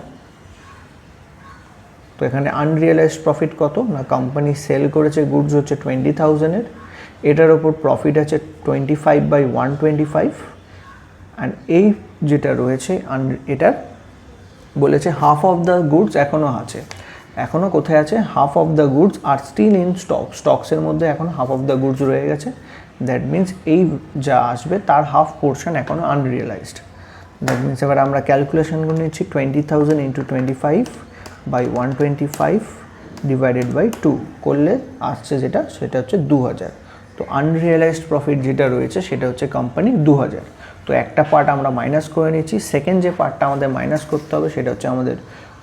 তো এখানে আনরিয়েলাইজড প্রফিট কত না, কোম্পানি সেল করেছে গুডস হচ্ছে 20,000-এর, এটার ওপর প্রফিট আছে 25/125, অ্যান্ড এই যেটা রয়েছে এটার বলেছে হাফ অফ দ্য গুডস এখনও আছে, এখনও কোথায় আছে, half of the goods are still in স্টকসের মধ্যে এখন হাফ অফ দ্য গুডস রয়ে গেছে। দ্যাট মিনস এই যা আসবে তার হাফ পোর্শন এখনও আনরিয়েলাইজড। দ্যাট মিনস এবার আমরা ক্যালকুলেশনগুলো নিচ্ছি, 20,000 × 25/125 ডিভাইডেড বাই 2 করলে আসছে সেটা হচ্ছে 2,000। তো আনরিয়েলাইজড প্রফিট যেটা রয়েছে সেটা হচ্ছে কোম্পানির 2,000। তো একটা পার্ট আমরা মাইনাস করে নিচ্ছি, সেকেন্ড যে পার্টটা আমাদের মাইনাস করতে হবে সেটা হচ্ছে আমাদের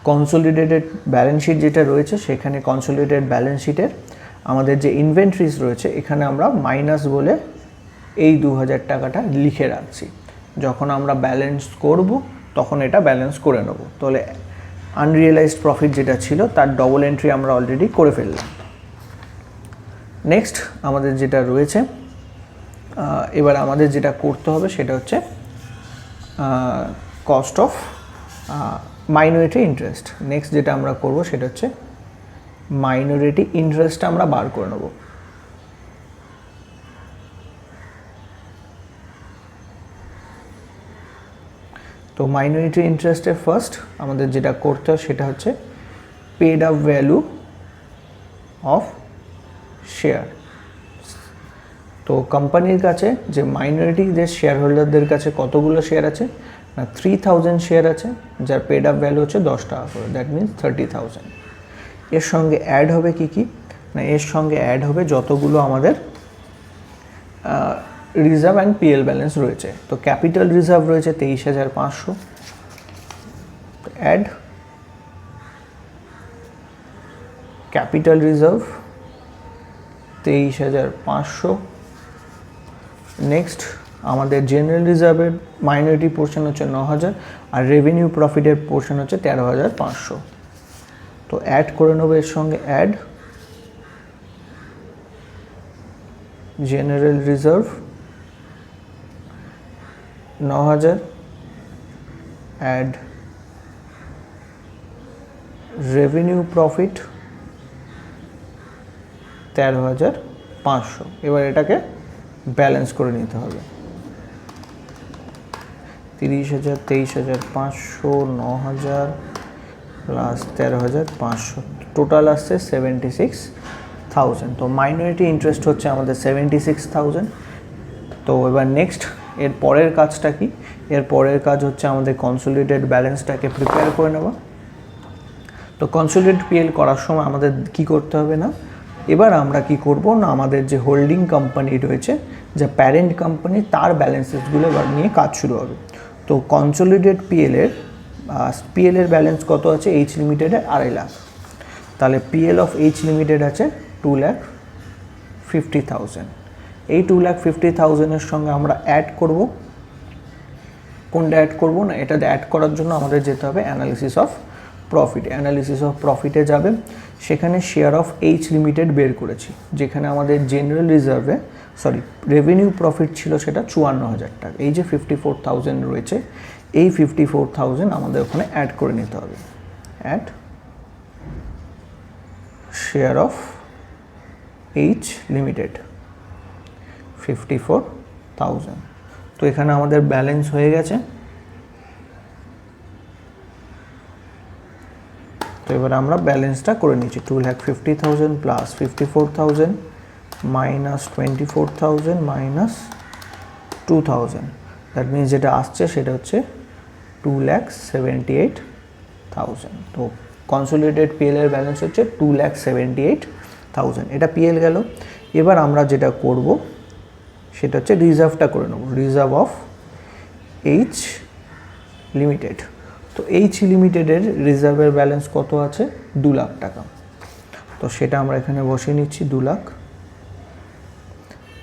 কনসোলিডেটেড ব্যালেন্স শিট যেটা রয়েছে, সেখানে কনসোলিডেটেড ব্যালেন্স শিটের আমাদের যে ইনভেন্টরিজ রয়েছে এখানে আমরা মাইনাস বলে এই 2,000 টাকাটা লিখে রাখছি। যখন আমরা ব্যালেন্স করব তখন এটা ব্যালেন্স করে নেব। তাহলে আনরিয়েলাইজড প্রফিট যেটা ছিল তার ডবল এন্ট্রি আমরা অলরেডি করে ফেললাম। নেক্সট আমাদের যেটা রয়েছে, এবার আমাদের যেটা করতে হবে সেটা হচ্ছে cost of minority interest. Next যেটা আমরা করব সেটা হচ্ছে মাইনরিটি ইন্টারেস্টটা আমরা বার করে নেব। তো মাইনরিটি ইন্টারেস্টের ফার্স্ট আমাদের যেটা করতে হয় সেটা হচ্ছে paid up value of share. তো কোম্পানির কাছে যে মাইনরিটি যে শেয়ার হোল্ডারদের কাছে কতগুলো শেয়ার আছে না, 3,000 শেয়ার আছে, যার পেড আপ ভ্যালু হচ্ছে 10 টাকা করে, দ্যাট মিনস 30,000। এর সঙ্গে অ্যাড হবে কি না, এর সঙ্গে অ্যাড হবে যতগুলো আমাদের রিজার্ভ অ্যান্ড পিএল ব্যালেন্স রয়েছে। তো ক্যাপিটাল রিজার্ভ রয়েছে 23,500, অ্যাড ক্যাপিটাল রিজার্ভ 23,500। নেক্সট আমাদের জেনারেল রিজার্ভের মাইনরিটি পোর্শন হচ্ছে 9,000 আর রেভিনিউ প্রফিটের পোর্শন হচ্ছে 13,500। তো অ্যাড করে নেবো এর সঙ্গে add general reserve 9,000 add revenue profit 13,500। এবার এটাকে ব্যালেন্স করে নিতে হবে। 30,000, 23,500, 9,000 প্লাস 13,500, টোটাল আসছে 76,000। তো মাইনরিটি ইন্টারেস্ট হচ্ছে আমাদের 76,000। তো এবার নেক্সট এর পরের কাজটা কি? এর পরের কাজ হচ্ছে আমাদের কনসোলিডেটেড ব্যালেন্সটাকে প্রিপেয়ার করে নেওয়া। তো কনসোলিডেটেড পিএল করার সময় আমাদের কি করতে হবে না, এবার আমরা কি করব না, আমাদের যে হোল্ডিং কোম্পানি রয়েছে, যে প্যারেন্ট কোম্পানি, তার ব্যালেন্সেসগুলো এবার নিয়ে কাজ শুরু হবে। তো কনসোলিডেটেড পিএলের ব্যালেন্স কত আছে? এইচ লিমিটেডের 2.5 লাখ। তাহলে পিএল অফ এইচ লিমিটেড আছে 2,50,000। এই 2,50,000-এর সঙ্গে আমরা অ্যাড করব। কোনটা অ্যাড করব না, এটা অ্যাড করার জন্য আমাদের যেতে হবে analysis of profit. Analysis of প্রফিটে যাবে, সেখানে শেয়ার অফ এইচ লিমিটেড বের করেছি, যেখানে আমাদের জেনারেল রিজার্ভে রেভিনিউ প্রফিট ছিল সেটা 54,000 টাকা। এই যে 54,000 রয়েছে, এই 54,000 আমাদের ওখানে অ্যাড করে নিতে হবে। Add share of H limited 54,000। তো এখানে আমাদের ব্যালেন্স হয়ে গেছে। তো এবার আমরা ব্যালেন্সটা করে নিচ্ছি। 2,50,000 plus 54,000 minus 24,000 minus 2,000, that means যেটা আসছে সেটা হচ্ছে 2,78,000। তো কনসোলিডেটেড পিএলের ব্যালেন্স হচ্ছে 2,78,000। এটা পিএল গেল। এবার আমরা যেটা করব সেটা হচ্ছে রিজার্ভটা করে নেব, রিজার্ভ অফ এইচ লিমিটেড। তো এইচ লিমিটেডের রিজার্ভের ব্যালেন্স কত আছে? 2 লাখ টাকা। তো সেটা আমরা এখানে বসিয়ে নিচ্ছি 2 লাখ।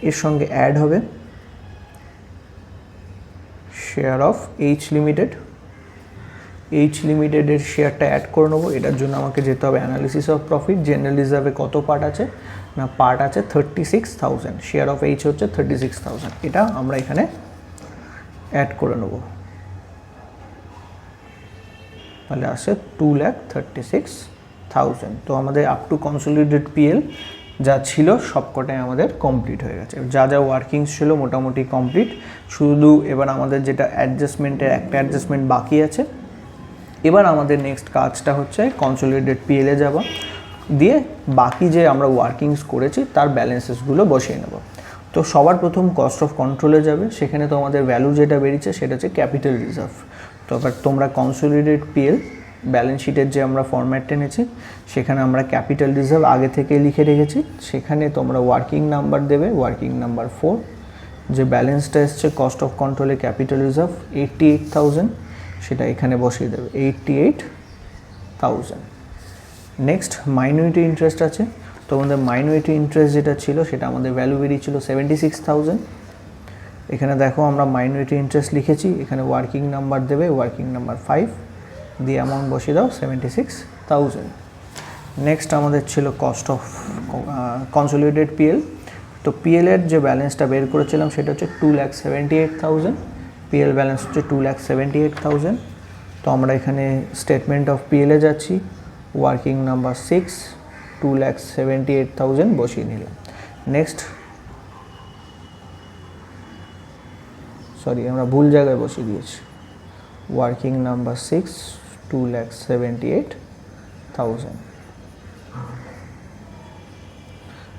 এর সঙ্গে অ্যাড হবে share of H limited. H লিমিটেডের শেয়ারটা অ্যাড করে নেবো। এটার জন্য আমাকে যেতে হবে অ্যানালিসিস অফ প্রফিট। জেনারেল রিজার্ভে কত পার্ট আছে না, পার্ট আছে 36,000। শেয়ার অফ এইচ হচ্ছে 36,000। এটা আমরা এখানে অ্যাড করে নেব। তাহলে আসে 2,36,000। তো আমাদের আপ টু কনসোলিডেটেড পিএল যা ছিল সবকটাই আমাদের কমপ্লিট হয়ে গেছে। যা যা ওয়ার্কিংস ছিল মোটামুটি কমপ্লিট। শুধু এবার আমাদের যেটা অ্যাডজাস্টমেন্টের একটা অ্যাডজাস্টমেন্ট বাকি আছে। এবার আমাদের নেক্সট কাজটা হচ্ছে কনসোলিডেটেড পিএলে যাওয়া, দিয়ে বাকি যে আমরা ওয়ার্কিংস করেছি তার ব্যালেন্সেসগুলো বসিয়ে নেব। তো সবার প্রথম কস্ট অফ কন্ট্রোলে যাবে, সেখানে তো আমাদের ভ্যালু যেটা বেরিয়েছে সেটা হচ্ছে ক্যাপিটাল রিজার্ভ। তো এবার তোমরা কনসোলিডেটেড পিএল ব্যালেন্স শিটের যে আমরা ফরম্যাটটা এনেছি সেখানে আমরা ক্যাপিটাল রিজার্ভ আগে থেকে লিখে রেখেছি। সেখানে তোমরা ওয়ার্কিং নাম্বার দেবে, ওয়ার্কিং নাম্বার 4। যে ব্যালেন্সটা এসছে কস্ট অফ কন্ট্রোলে ক্যাপিটাল রিজার্ভ 88,000, সেটা এখানে বসিয়ে দেবে 88,000। নেক্সট মাইনরিটি ইন্টারেস্ট আছে। তো আমাদের মাইনরিটি ইন্টারেস্ট যেটা ছিল সেটা আমাদের ভ্যালু বেরিয়েছিল 76,000। এখানে দেখো আমরা মাইনরিটি ইন্টারেস্ট লিখেছি, এখানে ওয়ার্কিং নাম্বার দেবে, ওয়ার্কিং নাম্বার 5 দিয়ে অ্যামাউন্ট বসিয়ে দাও 76,000। নেক্সট আমাদের ছিল কস্ট অফ কনসোলিডেটেড পিএল। তো পিএলের যে ব্যালেন্সটা বের করেছিলাম সেটা হচ্ছে 2,78,000। পিএল ব্যালেন্স হচ্ছে 2,78,000। তো আমরা এখানে স্টেটমেন্ট অফ পিএলে যাচ্ছি, ওয়ার্কিং নাম্বার 6, 2,78,000 বসিয়ে নিলাম। নেক্সট আমরা ভুল জায়গায় বসিয়ে দিয়েছি, ওয়ার্কিং নাম্বার 6, 2,78,000।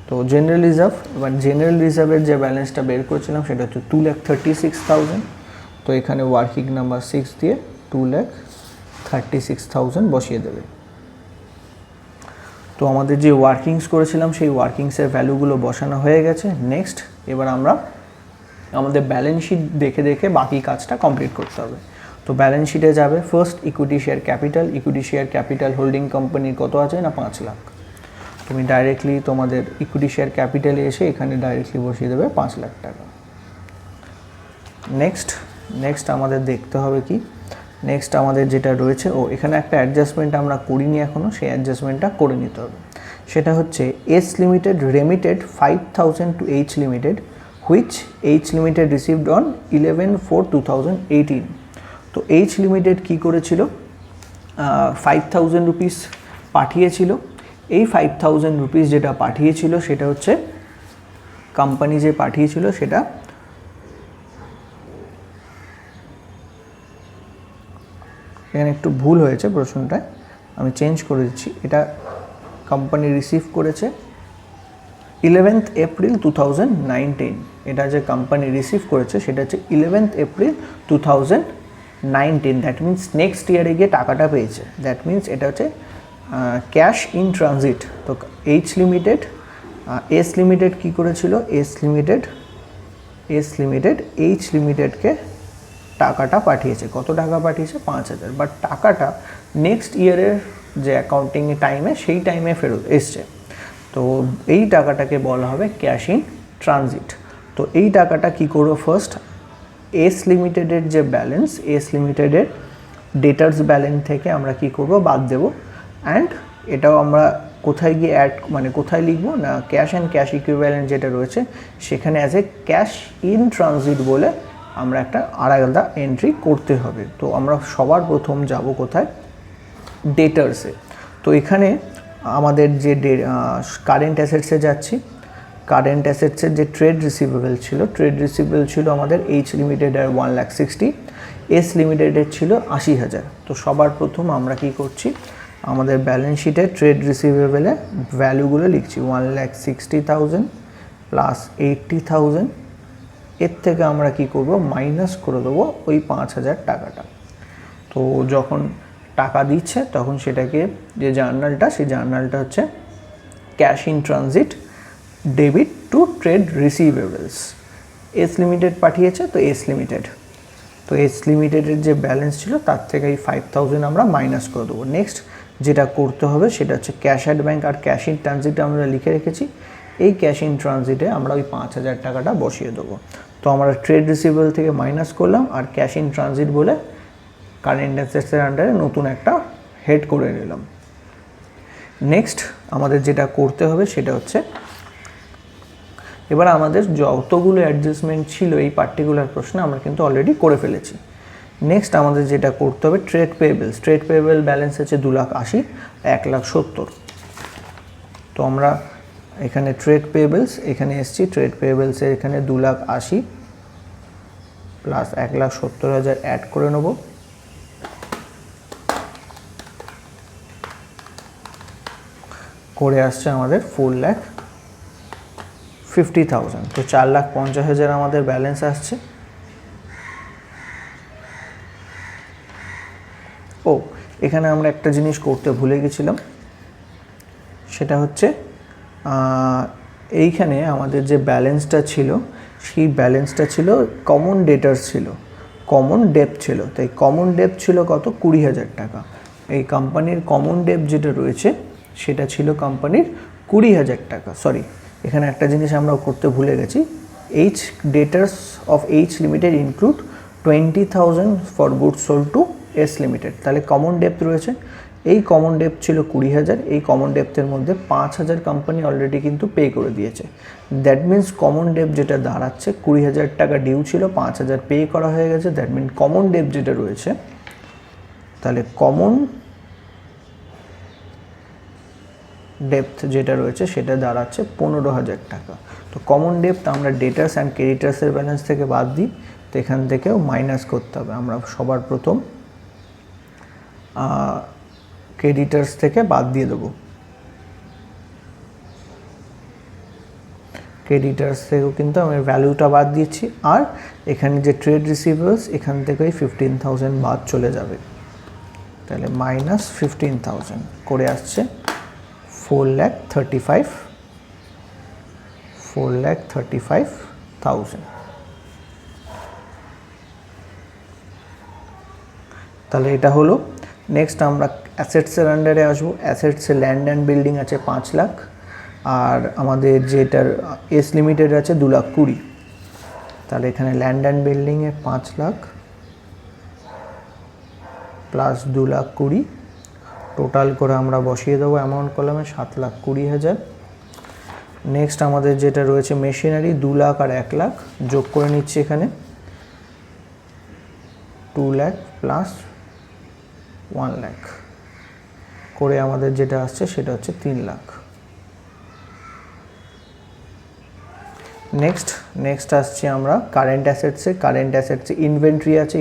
তো জেনারেল রিজার্ভ, এবার জেনারেল রিজার্ভের যে ব্যালেন্সটা বের করেছিলাম সেটা হচ্ছে 2,36,000। তো এখানে ওয়ার্কিং নাম্বার 6 দিয়ে 2,36,000 বসিয়ে দেবে। তো আমাদের যে ওয়ার্কিংস করেছিলাম সেই ওয়ার্কিংসের ভ্যালুগুলো বসানো হয়ে গেছে। নেক্সট এবার আমরা আমাদের ব্যালেন্স শিট দেখে দেখে বাকি কাজটা কমপ্লিট করতে হবে। তো ব্যালেন্স শিটে যাবে, first equity share capital. Equity share capital holding কোম্পানির কত আছে না 5 লাখ। তুমি ডাইরেক্টলি তোমাদের ইকুইটি শেয়ার ক্যাপিটালে এসে এখানে ডাইরেক্টলি বসিয়ে দেবে 5 লাখ টাকা। নেক্সট আমাদের দেখতে হবে কি, নেক্সট আমাদের যেটা রয়েছে, এখানে একটা অ্যাডজাস্টমেন্ট আমরা করিনি এখনও, সেই অ্যাডজাস্টমেন্টটা করে নিতে হবে। সেটা হচ্ছে S limited remitted 5,000 to H limited which H limited received on 11/4/2018। তো এইচ লিমিটেড কী করেছিল, 5,000 রুপিস পাঠিয়েছিল। এই 5,000 রুপিস যেটা পাঠিয়েছিল সেটা হচ্ছে কোম্পানি যে পাঠিয়েছিল সেটা এখানে একটু ভুল হয়েছে প্রশ্নটায়, আমি চেঞ্জ করে দিচ্ছি। এটা কোম্পানি রিসিভ করেছে 11th April 2019। এটা যে কোম্পানি রিসিভ করেছে সেটা হচ্ছে 11th April 2019। That means next ইয়ারে গিয়ে টাকাটা পেয়েছে। দ্যাট মিন্স এটা হচ্ছে ক্যাশ ইন ট্রানজিট। তো এইচ লিমিটেড এস লিমিটেড কী করেছিল, এস লিমিটেড এইচ লিমিটেডকে টাকাটা পাঠিয়েছে। কত টাকা পাঠিয়েছে, 5,000। বাট টাকাটা নেক্সট ইয়ারের যে অ্যাকাউন্টিং টাইমে সেই টাইমে ফেরত এসছে। তো এই টাকাটাকে বলা হবে ক্যাশ ইন ট্রানজিট। তো এই টাকাটা কী করবো, ফার্স্ট এস লিমিটেডের যে ব্যালেন্স, এস লিমিটেডের ডেটার্স ব্যালেন্স থেকে আমরা কি করব, বাদ দেব। অ্যান্ড এটাও আমরা কোথায় গিয়ে কোথায় লিখবো না, ক্যাশ অ্যান্ড ক্যাশ ইকুইভ্যালেন্ট যেটা রয়েছে সেখানে as a cash in transit বলে আমরা একটা আলাদা এন্ট্রি করতে হবে। তো আমরা সবার প্রথম যাব কোথায়, ডেটার্সে। তো এখানে আমাদের যে কারেন্ট অ্যাসেটসে যাচ্ছি, কারেন্ট অ্যাসেটসের যে ট্রেড রিসিভেবল ছিল আমাদের এইচ লিমিটেডের 1,60,000, এস লিমিটেডের ছিল 80,000। তো সবার প্রথম আমরা কি করছি, আমাদের ব্যালেন্স শিটে ট্রেড রিসিভেবলে ভ্যালুগুলো লিখছি 1,60,000 প্লাস 80,000। এর থেকে আমরা কি করব, মাইনাস করে দেবো ওই 5,000 টাকাটা। তো যখন টাকা দিচ্ছে তখন সেটাকে যে জার্নালটা, সেই জার্নালটা হচ্ছে cash in transit debit to trade receivables. S limited পাঠিয়েছে, তো এস লিমিটেডের যে ব্যালেন্স ছিল তার থেকে এই 5,000 আমরা মাইনাস করে দেবো। নেক্সট যেটা করতে হবে সেটা হচ্ছে ক্যাশ অ্যাট ব্যাঙ্ক আর ক্যাশ ইন ট্রানজিটে আমরা লিখে রেখেছি। এই ক্যাশ ইন ট্রানজিটে আমরা ওই 5,000 টাকাটা বসিয়ে দেবো। তো আমরা ট্রেড রিসিভেবল থেকে মাইনাস করলাম আর ক্যাশ ইন ট্রানজিট বলে কারেন্ট অ্যাসেটসের আন্ডারে নতুন একটা হেড করে নিলাম। নেক্সট আমাদের যেটা করতে হবে সেটা হচ্ছে, এবার আমাদের যতগুলো অ্যাডজাস্টমেন্ট ছিল এই পার্টিকুলার প্রশ্নে আমরা কিন্তু অলরেডি করে ফেলেছি। নেক্সট আমাদের যেটা করতে হবে, ট্রেড পেয়েবল ব্যালেন্স আছে 2,80,000, 1,70,000। তো আমরা এখানে ট্রেড পেয়েবলস এখানে এসছি, ট্রেড পেয়েবলসের এখানে 2,80,000 প্লাস 1,70,000 অ্যাড করে নেব। করে আসছে আমাদের 4,50,000। তো 4,50,000 আমাদের ব্যালেন্স আসছে। এখানে আমরা একটা জিনিস করতে ভুলে গেছিলাম, সেটা হচ্ছে এইখানে আমাদের যে ব্যালেন্সটা ছিল সেই ব্যালেন্সটা ছিল কমন ডেটার্স ছিল, কমন ডেপ্ট ছিল। তাই কমন ডেপ্ট ছিল কত, 20,000 টাকা। এই কোম্পানির কমন ডেপ্ট যেটা রয়েছে সেটা ছিল কোম্পানির 20,000 টাকা। সরি, এখানে একটা জিনিস আমরা করতে ভুলে গেছি, H debtors of H limited include 20,000 for goods sold to S limited. তাহলে কমন ডেপ্ট রয়েছে, এই কমন ডেপ্ট ছিল 20,000। এই কমন ডেপ্টের মধ্যে 5,000 কোম্পানি অলরেডি কিন্তু পে করে দিয়েছে। দ্যাট মিন্স কমন ডেপ্ট যেটা দাঁড়াচ্ছে, 20,000 টাকা ডিউ ছিল, 5,000 পে করা হয়ে গেছে। দ্যাট মিন কমন ডেপ্ট যেটা রয়েছে, তাহলে কমন ডেপ্থ যেটা রয়েছে সেটা দাঁড়াচ্ছে 15,000 টাকা। তো কমন ডেপ্থ আমরা ডেটার্স অ্যান্ড ক্রেডিটার্সের ব্যালেন্স থেকে বাদ দিই, তো এখান থেকেও মাইনাস করতে হবে। আমরা সবার প্রথম ক্রেডিটার্স থেকে বাদ দিয়ে দেবো, ক্রেডিটার্স থেকেও কিন্তু আমি ভ্যালুটা বাদ দিচ্ছি। আর এখানে যে ট্রেড রিসিভেবলস, এখান থেকে ওই 15,000 বাদ চলে যাবে। তাহলে মাইনাস 15,000 করে আসছে 4,35,000। তাহলে এটা হলো। নেক্সট আমরা অ্যাসেটসের আন্ডারে আসবো। অ্যাসেটসে ল্যান্ড অ্যান্ড বিল্ডিং আছে 5 লাখ, আর আমাদের যেটার এস লিমিটেড আছে 2,20,000। তাহলে এখানে ল্যান্ড অ্যান্ড বিল্ডিংয়ে 5 লাখ প্লাস 2,20,000 টোটাল করে আমরা বসিয়ে দেবো অ্যামাউন্ট কলামে 7,20,000। নেক্সট আমাদের যেটা রয়েছে মেশিনারি 2 লাখ আর 1 লাখ যোগ করে নিচ্ছি এখানে 2 লাখ প্লাস 1 লাখ করে আমাদের যেটা আসছে সেটা হচ্ছে 3 লাখ। নেক্সট আসছি আমরা কারেন্ট অ্যাসেটসে ইনভেন্টরি আছে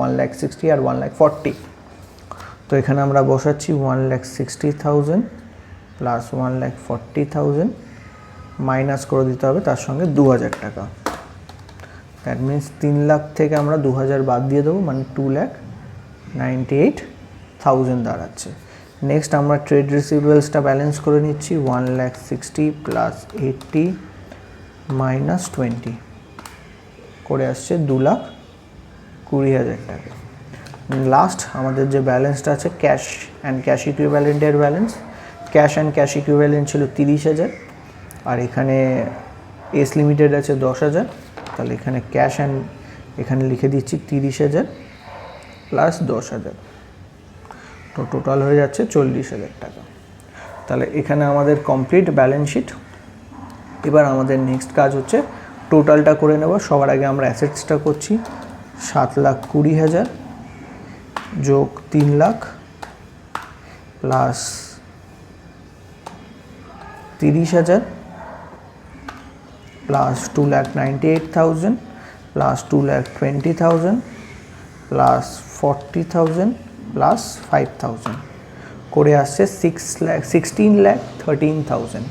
1,60,000 আর 1,40,000। তো এখানে আমরা বসাচ্ছি 1,60,000 প্লাস 1,40,000 মাইনাস করে দিতে হবে তার সঙ্গে 2,000 টাকা। দ্যাট মিনস 3 লাখ থেকে আমরা 2,000 বাদ দিয়ে দেবো, মানে 2,98,000 দাঁড়াচ্ছে। নেক্সট আমরা ট্রেড রিসিভেবলসটা ব্যালেন্স করে নিচ্ছি 1,60,000 প্লাস 80 মাইনাস 20 করে আসছে 2,20,000 টাকা। লাস্ট আমাদের যে ব্যালেন্সটা আছে ক্যাশ অ্যান্ড ক্যাশ ইকুইভ্যালেন্টের balance. Cash and cash equivalent ছিল 30,000 আর এখানে এস লিমিটেড আছে 10,000। তাহলে এখানে ক্যাশ অ্যান্ড এখানে লিখে দিচ্ছি 30,000 প্লাস 10,000, তো টোটাল হয়ে যাচ্ছে 40,000 টাকা। তাহলে এখানে আমাদের কমপ্লিট ব্যালেন্স শিট। এবার আমাদের নেক্সট কাজ হচ্ছে টোটালটা করে নেব। সবার আগে আমরা অ্যাসেটসটা করছি 7,20,000 যোগ 3 lakh plus 30,000 plus 2,98,000 plus 2,20,000 plus 40,000 plus 5,000 করে আসছে 16,13,000।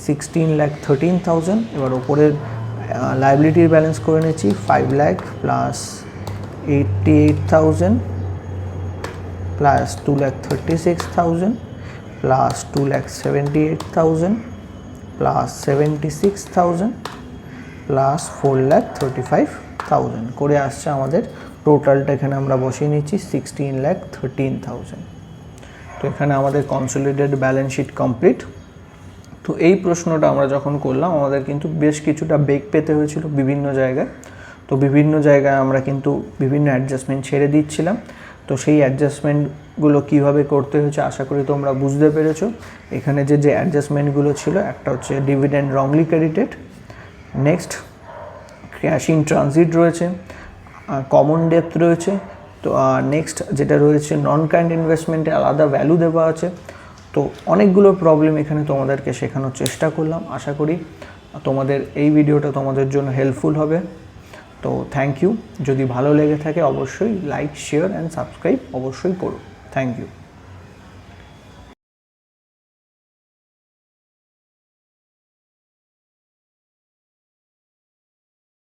16,13,000। এবার ওপরের লাইবিলিটির ব্যালেন্স করে নিচ্ছি 5 lakh plus 88,000 plus 2,36,000 plus 2,78,000 plus 76,000 plus 4,35,000 করে আসছে আমাদের টোটালটা। এখানে আমরা বসিয়ে নিচ্ছি 16,13,000। তো এখানে আমাদের কনসলিডেটেড ব্যালেন্স শিট কমপ্লিট। তো এই প্রশ্নটা আমরা যখন করলাম আমাদের কিন্তু বেশ কিছুটা বেগ পেতে হয়েছিল বিভিন্ন জায়গায়। তো বিভিন্ন জায়গায় আমরা কিন্তু বিভিন্ন অ্যাডজাস্টমেন্ট ছেড়ে দিচ্ছিলাম। তো সেই অ্যাডজাস্টমেন্টগুলো কীভাবে করতে হয়েছে আশা করি তোমরা বুঝতে পেরেছো। এখানে যে অ্যাডজাস্টমেন্টগুলো ছিল একটা হচ্ছে dividend wrongly credited, next cash in transit রয়েছে, কমন ডেপ্থ রয়েছে, তো নেক্সট যেটা রয়েছে নন কাইন্ড ইনভেস্টমেন্টে আলাদা ভ্যালু দেওয়া আছে। তো অনেকগুলো প্রবলেম এখানে তোমাদেরকে শেখানোর চেষ্টা করলাম। আশা করি তোমাদের এই ভিডিওটা তোমাদের জন্য হেল্পফুল হবে। তো থ্যাংক ইউ। যদি ভালো লেগে থাকে অবশ্যই লাইক, শেয়ার অ্যান্ড সাবস্ক্রাইব অবশ্যই করো। Thank you.